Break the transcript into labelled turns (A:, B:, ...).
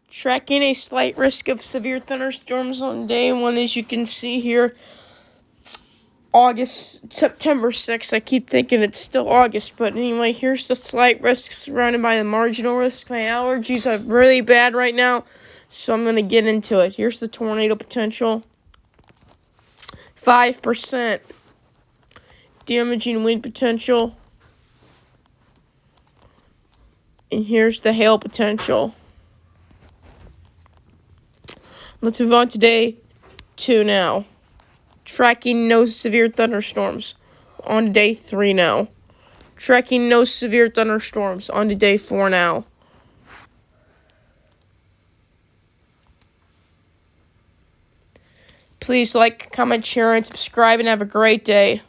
A: Tracking a slight risk of severe thunderstorms on day 1, as you can see here. September 6th. I keep thinking it's still August, but anyway, here's the slight risk surrounded by the marginal risk. My allergies are really bad right now, so I'm going to get into it. Here's the tornado potential. 5%. Damaging wind potential. And here's the hail potential. Let's move on to day 2 now. Tracking no severe thunderstorms. On to day 3 now. Tracking no severe thunderstorms. On to day 4 now. Please like, comment, share, and subscribe, and have a great day.